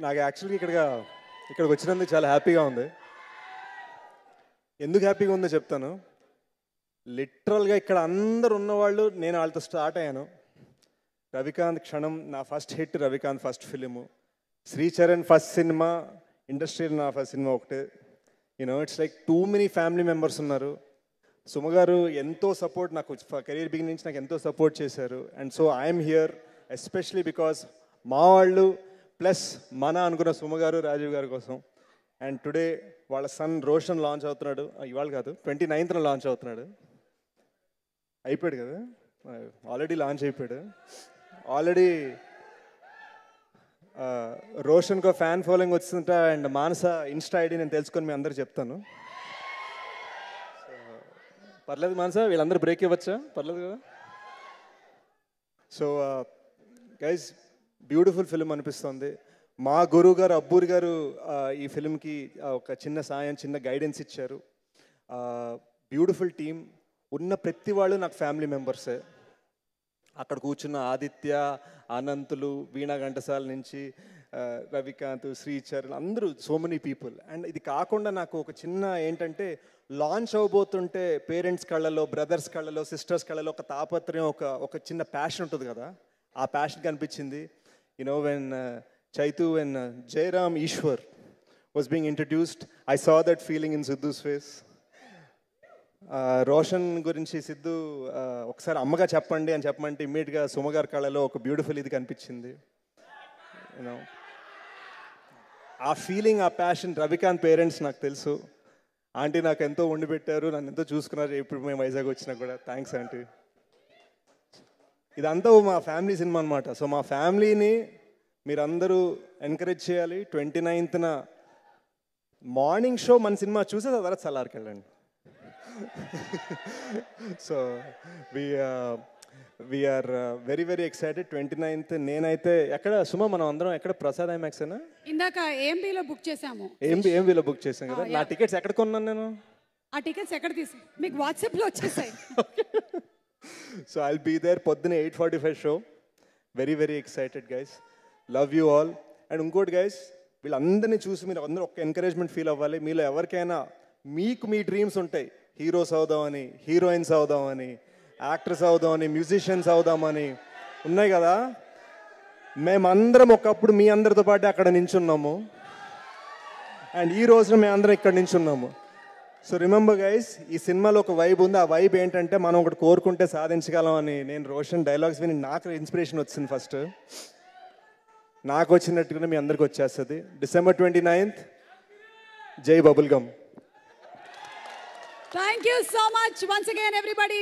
నాకు యాక్చువల్గా ఇక్కడికి వచ్చినందుకు చాలా హ్యాపీగా ఉంది. ఎందుకు హ్యాపీగా ఉందో చెప్తాను. లిటరల్గా ఇక్కడ అందరు ఉన్నవాళ్ళు నేను వాళ్ళతో స్టార్ట్ అయ్యాను. రవికాంత్ క్షణం నా first hit, Ravikanth first film, Sricharan first cinema, ఇండస్ట్రీలో నా ఫస్ట్ సినిమా ఒకటే. It's like too many family members ఉన్నారు. సుమ గారు ఎంతో సపోర్ట్ నాకు కెరీర్ బిగినింగ్ నుంచి నాకు ఎంతో సపోర్ట్ చేశారు. And so I'm here especially because మా వాళ్ళు ప్లస్ మన అనుకున్న సుమ గారు, రాజీవ్ గారి కోసం. అండ్ టుడే వాళ్ళ సన్ రోషన్ లాంచ్ అవుతున్నాడు. ఇవాళ కాదు, 29th లాంచ్ అవుతున్నాడు. అయిపోయాడు కదా, ఆల్రెడీ లాంచ్ అయిపోయాడు. ఆల్రెడీ రోషన్కో ఫ్యాన్ ఫాలోయింగ్ వచ్చిందంట. అండ్ మానస ఇన్స్టా ఐడి నేను తెలుసుకొని మీ అందరికి చెప్తాను. పర్లేదు మానస, వీళ్ళందరూ బ్రేక్ ఇవ్వచ్చా? పర్లేదు కదా. సో గైజ్, బ్యూటిఫుల్ ఫిలిం అనిపిస్తుంది. మా గురువు గారు అబ్బూరి గారు ఈ ఫిలింకి ఒక చిన్న సాయం, చిన్న గైడెన్స్ ఇచ్చారు. Beautiful team. ఉన్న ప్రతి వాళ్ళు నాకు ఫ్యామిలీ మెంబర్సే. అక్కడ కూర్చున్న ఆదిత్య, అనంతులు, వీణా ఘంటసాల నుంచి రవికాంత్, శ్రీచరణ్, అందరూ సో మెనీ పీపుల్. అండ్ ఇది కాకుండా నాకు ఒక చిన్న ఏంటంటే, లాంచ్ అవబోతుంటే పేరెంట్స్ కళ్ళలో, బ్రదర్స్ కళ్ళలో, సిస్టర్స్ కళ్ళలో ఒక తాపత్రయం, ఒక చిన్న ప్యాషన్ ఉంటుంది కదా, ఆ ప్యాషన్ కనిపించింది. When Chaitu and Jairam Ishwar was being introduced, I saw that feeling in Siddu's face. Roshan గురించి సిద్ధు ఒకసారి అమ్మగా చెప్పండి అని చెప్పమంటే ఇమ్మీడియట్గా సుమగారి కళలో ఒక బ్యూటిఫుల్ ఇది కనిపించింది. ఆ ఫీలింగ్, ఆ ప్యాషన్ రవికాంత్ పేరెంట్స్ నాకు తెలుసు. ఆంటీ నాకు ఎంతో వండి పెట్టారు, నన్ను ఎంతో చూసుకున్నారు. ఇప్పుడు మేము వైజాగ్ వచ్చినా కూడా థ్యాంక్స్ ఆంటీ. ఇదంతా మా ఫ్యామిలీ సినిమా అనమాట. సో మా ఫ్యామిలీని మీరందరూ ఎంకరేజ్ చేయాలి. 29th మార్నింగ్ షో మన సినిమా చూసే తర్వాత సలార్కి వెళ్ళండి. So we're very very excited. 29th నేనైతే ఎక్కడ సుమా మనం అందరం ఎక్కడ ప్రసాద్ ఐమాక్స్ అయినా ఇందాక ఏఎంబీలో బుక్ చేసాము. ఏఎంబీలో బుక్ చేసాం కదా. నా టికెట్స్ ఎక్కడ కొన్నాను నేను? ఆ టికెట్స్ ఎక్కడ తీసి మీకు వాట్సాప్లో వచ్చేసాయి. So I'll be there. పొద్దున 8:45 show. Very very excited guys. Love you all. And ఇంకోటి గైస్, వీళ్ళందరినీ చూసి మీరు అందరూ ఒక ఎంకరేజ్మెంట్ ఫీల్ అవ్వాలి. మీలో ఎవరికైనా మీకు మీ డ్రీమ్స్ ఉంటాయి, హీరోస్ అవుదామని, హీరోయిన్స్ అవుదామని, యాక్టర్స్ అవుదామని, మ్యూజిషియన్స్ అవుదామని ఉన్నాయి కదా. మేమందరం ఒకప్పుడు మీ అందరితో పాటు అక్కడ నించున్నాము. అండ్ ఈ రోజున మేమందరం ఇక్కడ నించున్నాము. సో రిమెంబర్ గైస్, ఈ సినిమాలో ఒక వైబ్ ఉంది. ఆ వైబ్ ఏంటంటే మనం ఒకటి కోరుకుంటే సాధించగలం అని. నేను రోషన్ డైలాగ్స్ విని నాకు ఇన్స్పిరేషన్ వచ్చింది. ఫస్ట్ నాకు వచ్చినట్టుగానే మీ అందరికి వచ్చేస్తుంది. December 29th. Jai bubblegum. Thank you so much once again everybody.